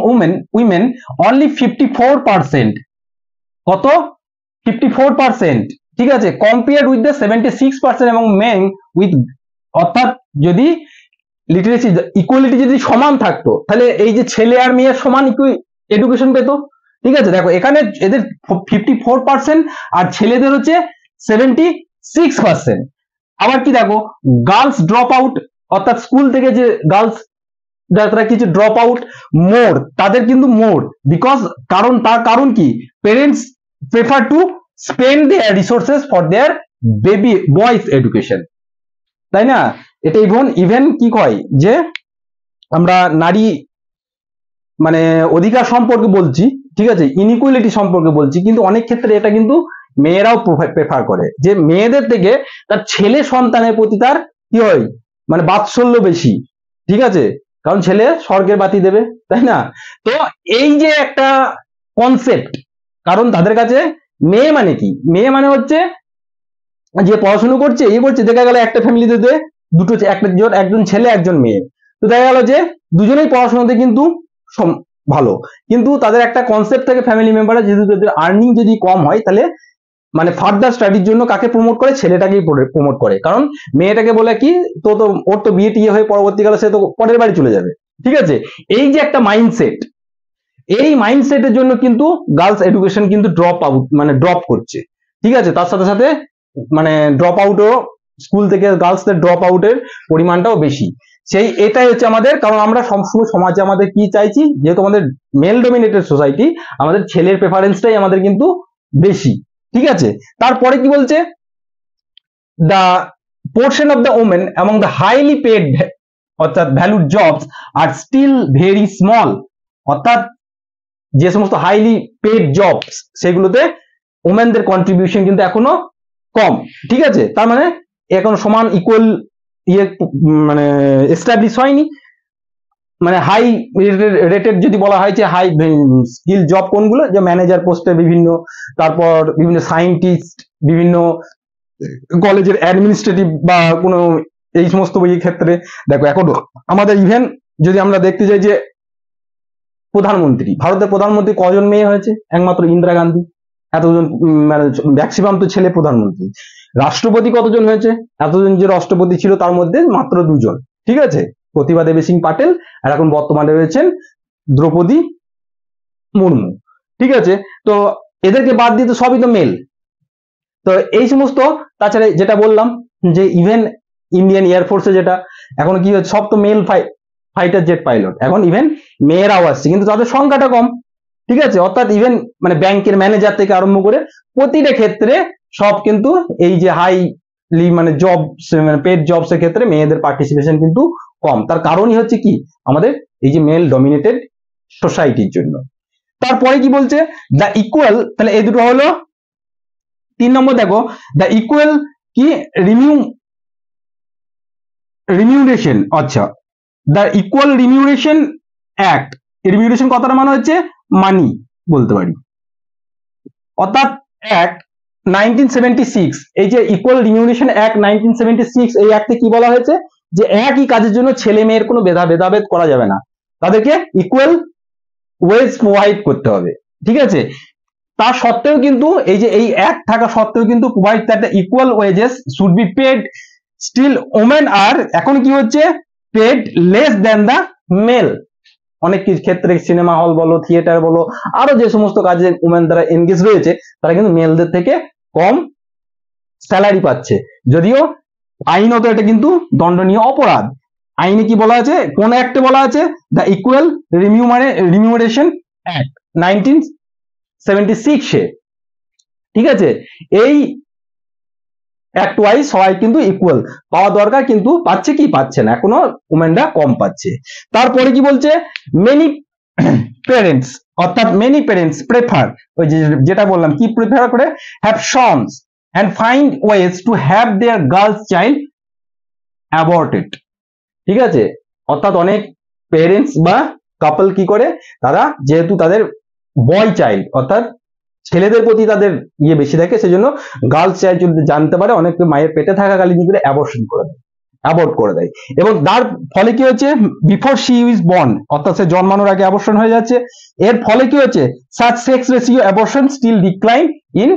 women only 54%। কত? 54%। ঠিক আছে, কম্পেয়ার উইথ দ্য 76% এবং মেন উইথ, অর্থাৎ যদি লিটারেসি ইকুয়ালিটি যদি সমান থাকতো তাহলে এই যে ছেলে আর মেয়ের সমান এডুকেশন পেতো। ঠিক আছে, দেখো এখানে এদের 54% আর ছেলেদের হচ্ছে 76%। আবার কি দেখো, গার্লস ড্রপ আউট, অর্থাৎ স্কুল থেকে যে গার্লস যারা কিছু ড্রপ আউট মোর, তাদের কিন্তু মোর, বিকজ তার কারণ কি, parents prefer to spend there resources for their baby boys education, তাই না? এটা ইভেন কি কয় যে আমরা নারী মানে অধিকার সম্পর্কে বলছি, ঠিক আছে, ইনইকুয়ালিটি সম্পর্কে বলছি, কিন্তু অনেক ক্ষেত্রে এটা কিন্তু মেয়েরাও প্রেফার করে যে মেয়েদের থেকে তার ছেলে সন্তানের প্রতি তার কি হয়, মানে বাৎসল্য বেশি। ঠিক আছে, কারণ ছেলে স্বর্গের বাতি দেবে, তাই না? তো এই যে একটা কনসেপ্ট, কারণ তাদের কাছে মেয়ে মানে কি, মেয়ে মানে হচ্ছে যে পড়াশোনা করছে দেখা গেল একটা ফ্যামিলিতে দুটো, একজন ছেলে একজন মেয়ে, তো দেখা গেল যে দুজনেই পড়াশোনাতে কিন্তু ভালো, কিন্তু তাদের একটা কনসেপ্ট থাকে ফ্যামিলি মেম্বাররা, যেহেতু তাদের আর্নিং যদি কম হয় তাহলে মানে ফার্দার স্টাডির জন্য কাকে প্রমোট করে, ছেলেটাকেই প্রমোট করে, কারণ মেয়েটাকে বলে কি ওর তো বিয়ে টিয়ে হয়ে পরবর্তীকালে সে তো পরের বাড়ি চলে যাবে। ঠিক আছে, এই যে একটা মাইন্ডসেট, এই মাইন্ডসেটের জন্য কিন্তু গার্লস এডুকেশন কিন্তু ড্রপ করছে। ঠিক আছে, তার সাথে সাথে মানে ড্রপ আউটও, স্কুল থেকে গার্লসদের ড্রপ আউটের পরিমাণটাও বেশি। এটাই হচ্ছে আমাদের, কারণ আমরা সবসময় সমাজে আমাদের কি চাইছি, যেহেতু আমাদের মেল ডমিনেটেড সোসাইটি, আমাদের ছেলের প্রেফারেন্সটাই আমাদের কিন্তু বেশি। ঠিক আছে, তারপরে কি বলছে, the portion of the women among the highly paid অর্থাৎ valued jobs are still very small, অর্থাৎ যে সমস্ত হাইলি পেড জবস সেগুলোতে ওমেনদের কন্ট্রিবিউশন কিন্তু এখনো কম। ঠিক আছে, তার মানে এখন সমান ইকুয়াল মানে এস্টাবলিশ হয়নি। মানে হাই রেটেড যদি বলা হয় যে হাই স্কিল জব কোনগুলো, যে ম্যানেজার পোস্টে বিভিন্ন, তারপর বিভিন্ন সায়েন্টিস্ট, বিভিন্ন কলেজের অ্যাডমিনিস্ট্রেটিভ বা কোনো এই সমস্ত বইয়ের ক্ষেত্রে দেখো এখন আমাদের ইভেন যদি আমরা দেখতে যাই যে প্রধানমন্ত্রী, ভারতের প্রধানমন্ত্রী কজন মেয়ে হয়েছে, একমাত্র ইন্দিরা গান্ধী, এতজন মানে ম্যাক্সিমাম তো ছেলে প্রধানমন্ত্রী। রাষ্ট্রপতি কতজন হয়েছে, এতজন যে রাষ্ট্রপতি ছিল তার মধ্যে মাত্র 2 জন। ঠিক আছে, প্রতিভা দেবী সিং পাটেল আর এখন বর্তমানে রয়েছেন দ্রৌপদী মুর্মু। ঠিক আছে, তো এদেরকে বাদ দিয়ে তো সবই তো মেল। তো এই সমস্ত, তাছাড়া যেটা বললাম যে ইভেন ইন্ডিয়ান এয়ারফোর্সে যেটা এখন কি হচ্ছে, সব তো মেল ফাইটার জেট পাইলট, এখন ইভেন মেয়েরাও আসছে, কিন্তু তাদের সংখ্যাটা কম। ঠিক আছে, অর্থাৎ ইভেন মানে ব্যাংকের ম্যানেজার থেকে আরম্ভ করে প্রতিটা ক্ষেত্রে সব কিন্তু এই যে হাইলি মানে জব মানে পেড জবস এর ক্ষেত্রে মেয়েদের পার্টিসিপেশন কিন্তু কম। তার কারণই হচ্ছে কি, আমাদের এই যে মেল ডমিনেটেড সোসাইটির জন্য। তারপরে কি বলছে, দ্য ইকুয়াল, তাহলে এই দুটো হলো 3 নম্বর। দেখো দ্য ইকুয়াল কি রিমিউনেশন, আচ্ছা দ্য ইকুয়াল রিমিউনেশন অ্যাক্ট, রিমিউনেশন কথাটা মানে হচ্ছে মানি বলতে পারি, অর্থাৎ অ্যাক্ট 1976, এই যে ইকুয়াল রিমিউনেশন অ্যাক্ট 1976, এই অ্যাক্টে কি বলা হয়েছে যে একই কাজের জন্য ছেলে মেয়ের কোনো ভেদাভেদ করা যাবে না, তাদেরকে ইকুয়াল ওয়েজ প্রোভাইড করতে হবে। ঠিক আছে, তা সত্ত্বেও কিন্তু এই যে এই অ্যাক্ট থাকা সত্ত্বেও কিন্তু provide that equal wages should be paid, still women are এখন কি হচ্ছে paid less than the male. অনেক ক্ষেত্রে সিনেমা হল বলো, থিয়েটার বলো, আরো যে সমস্ত কাজে ওমেন দ্বারা এনগেজ রয়েছে তারা কিন্তু মেলদের থেকে কম স্যালারি পাচ্ছে, যদিও আইনত এটা কিন্তু দণ্ডনীয় অপরাধ। আইনে কি বলা আছে, কোন অ্যাক্টে বলা আছে, দ্য ইকুয়াল রিমিউনারেশন অ্যাক্ট 1976 এ। ঠিক আছে, এই অ্যাক্ট ওয়াইজ সবাই কিন্তু ইকুয়াল পাওয়া দরকার, কিন্তু পাচ্ছে কি, পাচ্ছে না, এখনো উমেনরা কম পাচ্ছে। তারপরে কি বলছে, মেনি প্যারেন্টস, অর্থাৎ মেনি প্যারেন্টস প্রেফার, ওই যেটা বললাম কি প্রেফার করে, have শনস and find ways to have their girls child aborted। ঠিক আছে, অর্থাৎ অনেক পেরেন্টস বা কাপল কি করে, তারা যেহেতু তাদের বয় চাইল্ড অর্থাৎ ছেলেদের প্রতি তাদের ইয়ে বেশি থাকে, সেজন্য গার্লস চাইল্ড যদি জানতে পারে, অনেক মায়ের পেটে থাকাকালীন কি করে অ্যাবর্শন করে দেয়, অ্যাবর্ট করে দেয়। এবং তার ফলে কি হচ্ছে, বিফোর শি ইজ বর্ন, অর্থাৎ সে জন্মানোর আগে অ্যাবর্শন হয়ে যাচ্ছে। এর ফলে কি হচ্ছে, such sex ratio abortion still decline in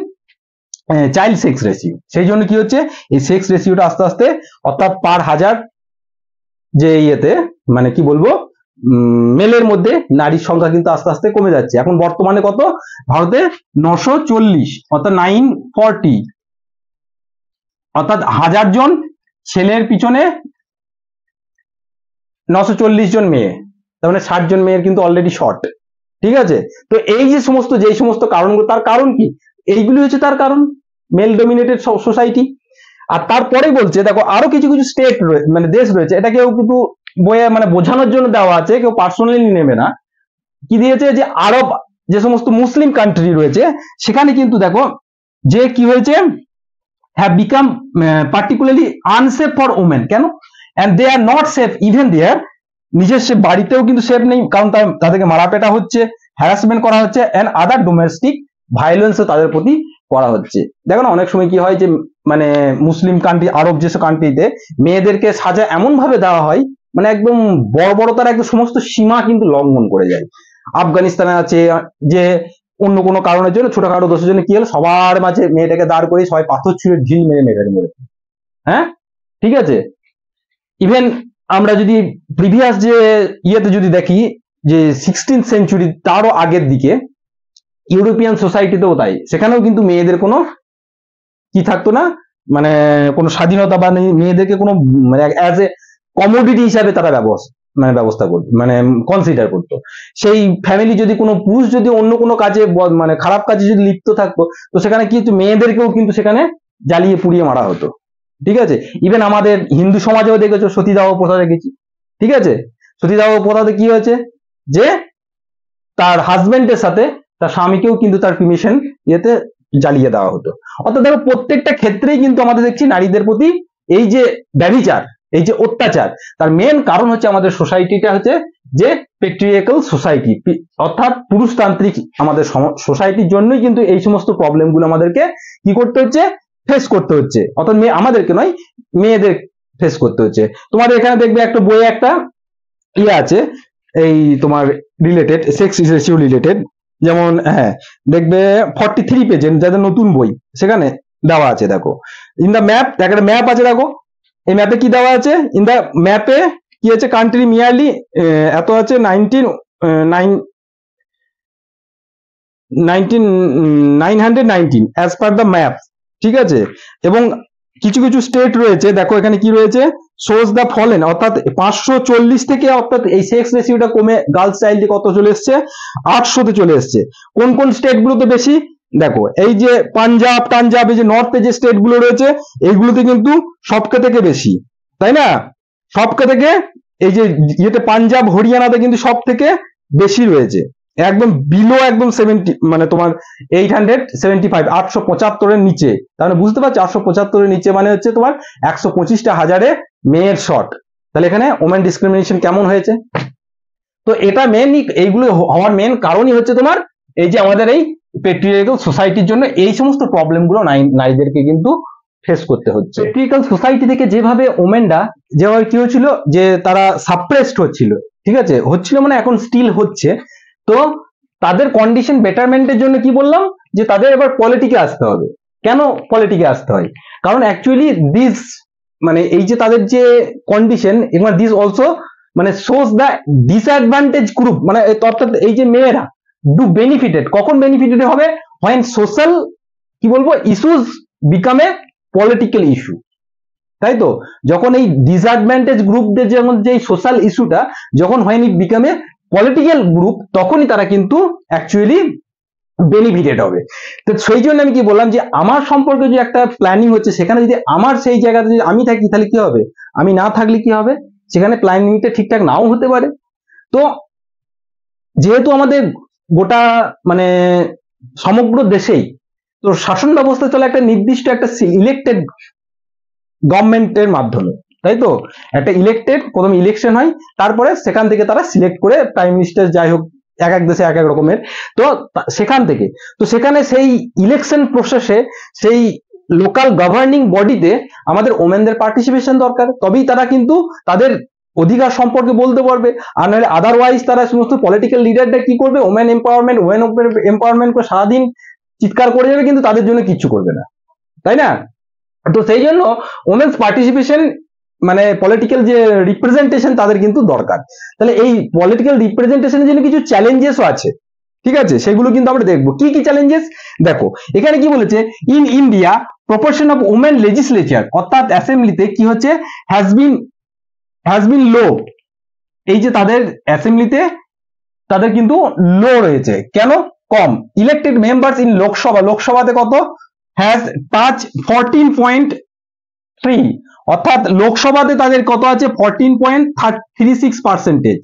child sex ratio. সেই জন্য কি হচ্ছে, এই সেক্স রেশিওটা আস্তে আস্তে, অর্থাৎ পার হাজার যে ইয়েতে মানে কি বলবো মেলের মধ্যে নারীর সংখ্যা কিন্তু আস্তে আস্তে কমে যাচ্ছে। এখন বর্তমানে কত, ভারতে 940, অর্থাৎ 940, অর্থাৎ 1000 জন ছেলের পিছনে 940 জন মেয়ে, তার মানে 60 জন মেয়ের কিন্তু অলরেডি শর্ট। ঠিক আছে, তো এই যে সমস্ত কারণগুলো, তার কারণ কি, এইগুলি হচ্ছে তার কারণ, মেল ডমিনেটেড সোসাইটি। আর তারপরে বলছে দেখো আরো কিছু কিছু স্টেট মানে দেশ রয়েছে, এটা কেউ কিন্তু বইয়ে মানে বোঝানোর জন্য দেওয়া আছে, কেউ পার্সোনালি নেবে না। কি দিয়েছে, যে আরব যে সমস্ত মুসলিম কান্ট্রি রয়েছে, সেখানে কিন্তু দেখো যে কি হয়েছে, have become particularly unsafe for women. কেন, and they are not safe even their, নিজের সে বাড়িতেও কিন্তু সেফ নেই, কারণ তাদেরকে মারাপেটা হচ্ছে, হ্যারাসমেন্ট করা হচ্ছে, অ্যান্ড আদার ডোমেস্টিক ভায়োলেন্সও তাদের প্রতি করা হচ্ছে। দেখো না, অনেক সময় কি হয় যে মানে মুসলিম কান্ট্রি, আরব যেসব কান্ট্রিতে মেয়েদেরকে সাজা এমন ভাবে দেওয়া হয়, মানে একদম বর্বরতার একদম সমস্ত সীমা কিন্তু লঙ্ঘন করে যায়। আফগানিস্তানে আছে যে অন্য কোনো কারণের জন্য, ছোটখাটো দোষের জন্য কি হলো, সবার মাঝে মেয়েটাকে দাঁড় করে সবাই পাথর ছুঁড়ে ঢিল মেরে মেয়েটাকে মেরেছে। হ্যাঁ, ঠিক আছে। ইভেন আমরা যদি প্রিভিয়াস যে ইয়েতে যদি দেখি, যে 16th সেঞ্চুরি তারও আগের দিকে ইউরোপিয়ান সোসাইটিতেও তাই, সেখানেও কিন্তু মেয়েদের কোনো কি থাকতো না, মানে কোনো স্বাধীনতা বা মেয়েদেরকে কোনো মানে অ্যাজ এ কমোডিটি হিসাবে তারা ব্যবস্থা করতো, মানে কনসিডার করতো। সেই ফ্যামিলি যদি কোনো পুরুষ যদি অন্য কোনো কাজে মানে খারাপ কাজে যদি লিপ্ত থাকতো, তো সেখানে কিন্তু মেয়েদেরকেও কিন্তু সেখানে জ্বালিয়ে পুড়িয়ে মারা হতো। ঠিক আছে, ইভেন আমাদের হিন্দু সমাজেও দেখেছো সতীদাহ প্রথা দেখেছি। ঠিক আছে, সতীদাহ প্রথাতে কি হয়েছে, যে তার হাজবেন্ডের সাথে তার স্বামীকেও কিন্তু তার পারমিশন ইয়েতে জ্বালিয়ে দেওয়া হতো। অর্থাৎ দেখো প্রত্যেকটা ক্ষেত্রেই কিন্তু আমাদের দেখছি নারীদের প্রতি এই যে ব্যভিচার, এই যে অত্যাচার, তার মেন কারণ হচ্ছে আমাদের সোসাইটিটা হচ্ছে যে পেট্রিয়ার্কাল সোসাইটি, অর্থাৎ পুরুষতান্ত্রিক আমাদের সোসাইটির জন্যই কিন্তু এই সমস্ত প্রবলেমগুলো আমাদেরকে কি করতে হচ্ছে, ফেস করতে হচ্ছে। অর্থাৎ আমাদেরকে নয়, মেয়েদের ফেস করতে হচ্ছে। তোমাদের এখানে দেখবে একটা বইয়ে একটা ইয়ে আছে, এই তোমার রিলেটেড সেক্স রেশিও রিলেটেড, যেমন হ্যাঁ দেখবে 43 পেজে যাদের নতুন বই, সেখানে দেওয়া আছে। দেখো ইন দ্য ম্যাপ, একটা ম্যাপ আছে, দেখো এই ম্যাপে কি দেওয়া আছে, ইন দ্য ম্যাপে কি আছে, কান্ট্রি মিয়ারলি এত আছে 919 অ্যাজ পার দ্য ম্যাপ। ঠিক আছে, এবং কিছু কিছু স্টেট রয়েছে, দেখো এখানে কি রয়েছে, সোজ দ্য ফলেন, অর্থাৎ 540 থেকে, অর্থাৎ এই সেক্স রেশিওটা কমে গার্লস চাইল্ড কত চলে এসছে, 800-তে চলে এসছে। কোন কোন স্টেট গুলোতে বেশি, দেখো এই যে পাঞ্জাব টাঞ্জাব, এই যে নর্থে যে স্টেট গুলো রয়েছে, এইগুলোতে কিন্তু সবকে থেকে বেশি, তাই না, সবকে থেকে এই যে ইয়েতে পাঞ্জাব হরিয়ানাতে কিন্তু সব থেকে বেশি রয়েছে, একদম বিলো একদম 70 মানে তোমার 875, 875-এর নিচে। তাহলে বুঝতে পারছো 875-এর নিচে মানে হচ্ছে তোমার 125টা হাজারে মেয়ের শর্ট। তাহলে এখানে ওমেন ডিসক্রিমিনেশন কেমন হয়েছে। তো এটা মেন, এইগুলো হওয়ার মেন কারণই হচ্ছে তোমার এই যে আমাদের এই পেট্রিয়ার্কাল সোসাইটির জন্য এই সমস্ত প্রবলেমগুলো নারীদেরকে কিন্তু ফেস করতে হচ্ছে। পেট্রিয়ার্কাল সোসাইটি থেকে যেভাবে ওমেনরা যেভাবে কি হচ্ছিল, যে তারা সাপ্রেসড হচ্ছিল, ঠিক আছে, হচ্ছিল মানে এখন স্টিল হচ্ছে। তো তাদের কন্ডিশন বেটারমেন্টের জন্য কি বললাম, যে তাদের এবার পলিটিকে আসতে হবে। কেন পলিটিকে আসতে হয়, কারণ অ্যাকচুয়ালি দিস মানে এই যে তাদের যে কন্ডিশন, এবং দিস অলসো মানে শোজ দ্য ডিসঅ্যাডভান্টেজ গ্রুপ, মানে অর্থাৎ এই যে মেয়েরা ডু বেনিফিটেড, কখন বেনিফিটেড হবে, হোয়েন সোশ্যাল কি বলবো issues become a political issue. তাই তো, যখন এই ডিসঅ্যাডভান্টেজ গ্রুপদের যেমন যে সোশ্যাল ইস্যুটা যখন when it become a political group, তখনই তারা কিন্তু অ্যাকচুয়ালি বেনিফিটেড হবে। তো সেই জন্য আমি কি বললাম যে আমার সম্পর্কে যে একটা প্ল্যানিং হচ্ছে, সেখানে যদি আমার সেই জায়গাতে যদি আমি থাকি তাহলে কি হবে, আমি না থাকলে কি হবে, সেখানে প্ল্যানিংটা ঠিকঠাক নাও হতে পারে। তো যেহেতু আমাদের গোটা মানে সমগ্র দেশেই তো শাসন ব্যবস্থা চলে একটা নির্দিষ্ট একটা ইলেক্টেড গভর্নমেন্টের মাধ্যমে, তাই তো? একটা ইলেক্টেড, প্রথমে ইলেকশন হয়, তারপরে সেখান থেকে তারা সিলেক্ট করে প্রাইম মিনিস্টার, যাই হোক এক এক দেশে এক এক রকমের। তো সেখান থেকে, তো সেখানে সেই ইলেকশন প্রসেসে সেই লোকাল গভর্নিং বডিতে আমাদের ওমেনদের পার্টিসিপেশন দরকার, তবেই তারা কিন্তু তাদের অধিকার সম্পর্কে বলতে পারবে। আর নাহলে আদারওয়াইজ তারা সমস্ত পলিটিক্যাল লিডাররা কি করবে, ওমেন এম্পাওয়ারমেন্ট করে সারাদিন চিৎকার করে যাবে, কিন্তু তাদের জন্য কিচ্ছু করবে না, তাই না? তো সেই জন্য ওমেন্স পার্টিসিপেশন মানে পলিটিক্যাল যে রিপ্রেজেন্টেশন তাদের কিন্তু দরকার। তাহলে এই পলিটিক্যাল রিপ্রেজেন্টেশনের জন্য কিছু চ্যালেঞ্জেসও আছে, ঠিক আছে? সেগুলো কিন্তু আমরা দেখবো কি কি চ্যালেঞ্জেস। দেখো এখানে কি বলেছে, in India proportion of women legislature অর্থাৎ অ্যাসেম্বলিতে কি হচ্ছে, হ্যাজ বিন লো। এই যে তাদের অ্যাসেম্বলিতে তাদের কিন্তু লো রয়েছে, কেন? কম। ইলেক্টেড মেম্বার্স ইন লোকসভাতে কত, হ্যাজ টাচ 14.3, অর্থাৎ লোকসভাতে তাদের কত আছে 14.36%।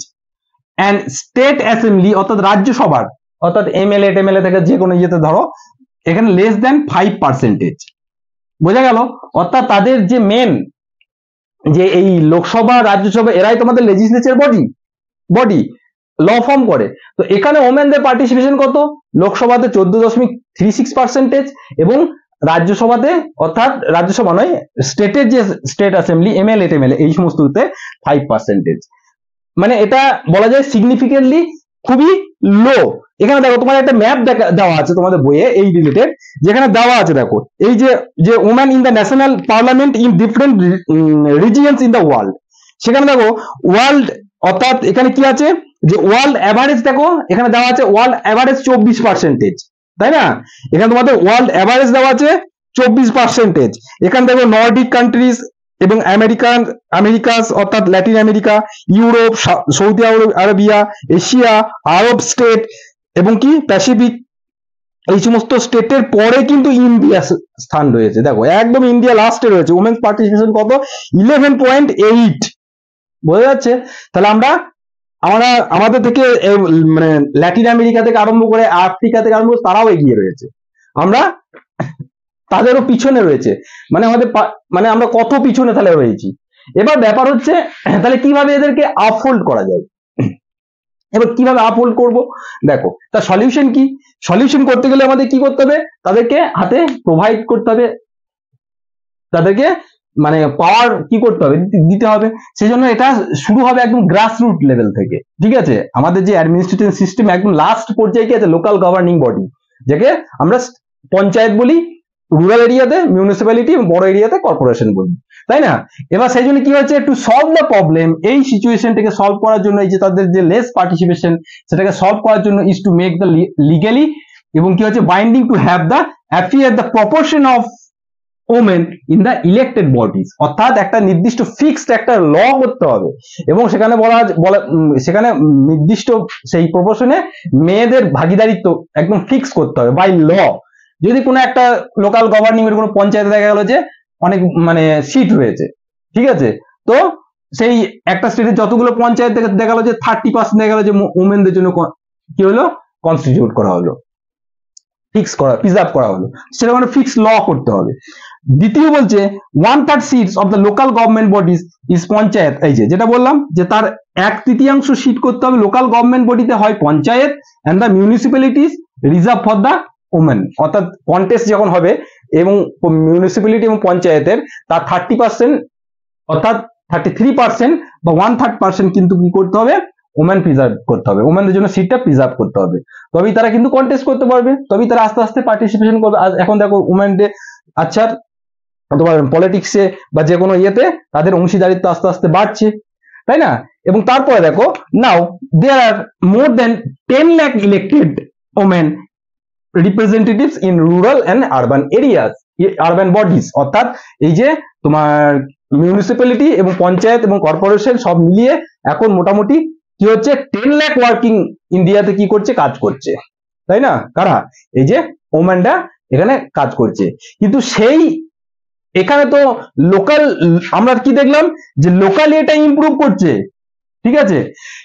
অ্যান্ড স্টেট অ্যাসেম্বলি অর্থাৎ রাজ্যসভার, অর্থাৎ এমএলএ থেকে যে কোনো ইয়েতে ধরো, এখানে লেস দেন 5%। বোঝা গেল? অর্থাৎ তাদের যে মেন যে এই লোকসভা রাজ্যসভা এরাই তোমাদের লেজিসলেচার বডি ল ফর্ম করে। তো এখানে ওমেনদের পার্টিসিপেশন কত, লোকসভাতে 14.36% এবং রাজ্যসভাতে, অর্থাৎ রাজ্যসভা নয়, স্টেটের যে স্টেট অ্যাসেম্বলি এমএলএ এই সমস্ততে 5%। মানে এটা বলা যায় সিগনিফিকেন্টলি খুবই লো। এখানে দেখো তোমার একটা ম্যাপ দেওয়া আছে তোমাদের বইয়ে এই রিলেটেড, যেখানে দেওয়া আছে দেখো এই যে women in the national parliament in different regions in the world. সেখানে দেখো ওয়ার্ল্ড, অর্থাৎ এখানে কি আছে যে ওয়ার্ল্ড অ্যাভারেজ, দেখো এখানে দেওয়া আছে ওয়ার্ল্ড অ্যাভারেজ 24%, তাই না? এখানে তোমাদের ওয়ার্ল্ড অ্যাভারেজ দেওয়া আছে 24%। এখানে দেখো নর্ডিক কান্ট্রিজ এবং আমেরিকাস অর্থাৎ Latin America, Europe, Saudi Arabia, Asia, Arab state এবং কি প্যাসিফিক, এই সমস্ত স্টেটের পরে কিন্তু ইন্ডিয়া স্থান রয়েছে। দেখো একদম ইন্ডিয়া লাস্টে রয়েছে। ওমেন্স পার্টিসিপেশন কত, 11.8। বোঝা যাচ্ছে? তাহলে আমরা আমাদের থেকে মানে ল্যাটিন আমেরিকা থেকে আরম্ভ করে আফ্রিকা থেকে আরম্ভ করে তারাও এগিয়ে রয়েছে, আমরা তাদেরও পিছনে রয়েছে। মানে আমাদের মানে আমরা কত পিছনে তাহলে রয়েছি। এবার ব্যাপার হচ্ছে তাহলে কিভাবে এদেরকে আপহোল্ড করা যায়। এবার কিভাবে আপহোল্ড করব, দেখো তার সলিউশন কি। সলিউশন করতে গেলে আমাদের কি করতে হবে, তাদেরকে হাতে প্রোভাইড করতে হবে, তাদেরকে মানে পাওয়ার কি করতে হবে, দিতে হবে। সেজন্য এটা শুরু হবে একদম গ্রাসরুট লেভেল থেকে, ঠিক আছে? আমাদের যে অ্যাডমিনিস্ট্রেটিভ সিস্টেম একদম লাস্ট পর্যায়ে কি আছে, লোকাল গভর্নিং বডি, যাকে আমরা পঞ্চায়েত বলি রুরাল এরিয়াতে, মিউনিসিপ্যালিটি বড় এরিয়াতে কর্পোরেশন বলি, তাই না? এবার সেই জন্য কি হচ্ছে, টু সলভ দ্য প্রবলেম, এই সিচুয়েশনটাকে সলভ করার জন্য, এই যে তাদের যে লেস পার্টিসিপেশন সেটাকে সলভ করার জন্য, is to make the legally এবং কি হচ্ছে binding to have the a fair the proportion of women in the elected bodies, অর্থাৎ একটা নির্দিষ্ট ফিক্সড একটা ল করতে হবে এবং সেখানে সেখানে নির্দিষ্ট সেই প্রপোর্শনে মেয়েদের ভাগিদারিত্ব একদম ফিক্স করতে হবে বাই ল। যদি কোনো একটা লোকাল গভর্নিং এর কোনো পঞ্চায়েতে দেখা গেল যে অনেক মানে সিট রয়েছে, ঠিক আছে, তো সেই একটা স্টেটে যতগুলো পঞ্চায়েত দেখা গেল যে 30% দেখা গেল যে ওমেনদের জন্য কি হলো, কনস্টিটিউট করা হলো, প্রিজার্ভ করা হলো, সেটা মানে ফিক্স ল করতে হবে। দ্বিতীয় বলছে 1/3 seats of the local government bodies is panchayat, এই যেটা বললাম যে তার 1/3 সিট করতে হবে লোকাল গভর্নমেন্ট বডিতে, হয় panchayat, and the municipalities reserve for the women, অর্থাৎ কন্টেস্ট যখন হবে এবং মিউনিসিপ্যালিটি এবং পঞ্চায়েতের তার 30% অর্থাৎ 33% বা 1/3% কিন্তু কি করতে হবে, ওমেন প্রিজার্ভ করতে হবে, ওমেনদের জন্য সিটটা প্রিজার্ভ করতে হবে, তবেই তারা কিন্তু কন্টেস্ট করতে পারবে, তবেই তারা আস্তে আস্তে পার্টিসিপেশন করবে। এখন দেখো ওমেনদের আচ্ছা তোমার পলিটিক্সে বা যে কোনো ইয়েতে তাদের অংশীদারিত্ব আস্তে আস্তে বাড়ছে, তাই না? এবং তারপরে দেখো নাও দেয়ার আর মোর দেন 10 lakh elected women representatives in rural and urban areas, urban bodies, অর্থাৎ এই যে তোমার মিউনিসিপ্যালিটি এবং পঞ্চায়েত এবং কর্পোরেশন সব মিলিয়ে এখন মোটামুটি কি হচ্ছে 10 লাখ ওয়ার্কিং ইন্ডিয়াতে কি করছে, কাজ করছে। তাই না? কারা? এই যে ওমেনরা এখানে কাজ করছে। কিন্তু সেই এখানে তো লোকাল, আমরা কি দেখলাম যে লোকালি এটা ইমপ্রুভ করছে, ঠিক আছে,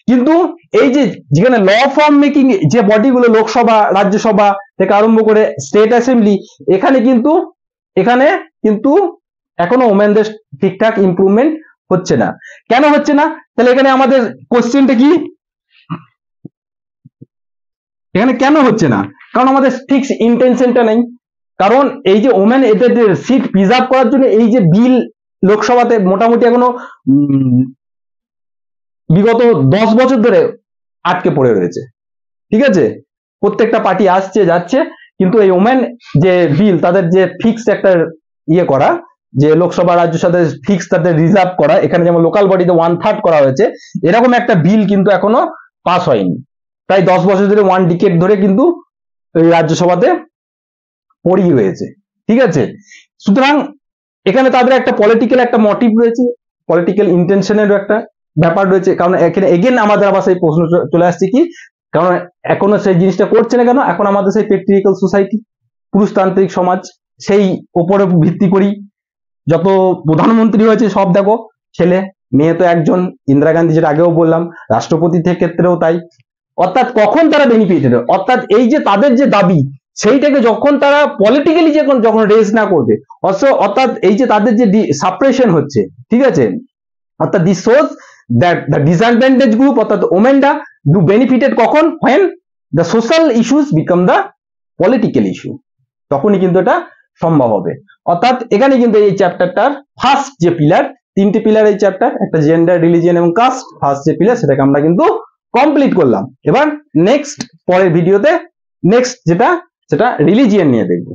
কিন্তু এই যে যেখানে ল ফর্ম মেকিং যে বডিগুলো লোকসভা, রাজ্যসভা থেকে আরম্ভ করে স্টেট অ্যাসেম্বলি, এখানে কিন্তু এখনো ওমেনদের ঠিকঠাক ইমপ্রুভমেন্ট হচ্ছে না। কেন হচ্ছে না? তাহলে এখানে আমাদের কোশ্চেনটা কি, এখানে কেন হচ্ছে না? কারণ আমাদের ঠিক ইন্টেনশনটা নেই। কারণ এই যে ওমেন এদের সিট প্রিজার্ভ করার জন্য এই যে বিল লোকসভাতে মোটামুটি এখনো বিগত 10 বছর ধরে আটকে পড়ে রয়েছে, ঠিক আছে, প্রত্যেকটা পার্টি আসছে যাচ্ছে, কিন্তু এই ওমেন যে বিল, তাদের যে ফিক্সড একটা ইয়ে করা, যে লোকসভা রাজ্যসভাতে ফিক্স তাদের রিজার্ভ করা, এখানে যেমন লোকাল বডিতে 1/3 করা হয়েছে, এরকম একটা বিল কিন্তু এখনো পাস হয়নি। প্রায় 10 বছর ধরে, 1 ডিকেড ধরে কিন্তু এই রাজ্যসভাতে পড়েই রয়েছে, ঠিক আছে। সুতরাং এখানে তাদের একটা পলিটিক্যাল একটা মোটিভ রয়েছে, পলিটিক্যাল ইন্টেনশনেরও একটা ব্যাপার রয়েছে। কারণ এখানে এগেন আমাদের আবার সেই প্রশ্ন চলে আসছে কি, কারণ এখনো সেই জিনিসটা করছে না কেন? এখন আমাদের সেই পেট্রিয়ার্কাল সোসাইটি, পুরুষতান্ত্রিক সমাজ, সেই ওপরে ভিত্তি করি যত প্রধানমন্ত্রী হয়েছে সব দেখো ছেলে, মেয়ে তো একজন, ইন্দিরা গান্ধী, যেটা আগেও বললাম, রাষ্ট্রপতি ক্ষেত্রেও তাই। অর্থাৎ কখন তারা বেনিফিটেড, অর্থাৎ এই যে তাদের যে দাবি, সেইটাকে যখন তারা পলিটিক্যালি যখন রেজ না করবে, অর্থাৎ এই যে তাদের যে সাপ্রেশন হচ্ছে, ঠিক আছে, অর্থাৎ this shows that the disadvantage group, অর্থাৎ ওমেনরা ডু বেনিফিটেড কখন, when the social issues become the political issue, তখনই কিন্তু এটা সম্ভব হবে। অর্থাৎ এখানে কিন্তু এই চ্যাপ্টারটার ফার্স্ট যে পিলার, 3টে পিলার এই চ্যাপ্টার, একটা জেন্ডার, রিলিজিয়ন এবং কাস্ট, ফার্স্ট যে পিলার সেটাকে আমরা কিন্তু কমপ্লিট করলাম। এবার নেক্সট পরের ভিডিওতে নেক্সট যেটা, সেটা রিলিজিয়ন নিয়ে দেখবো।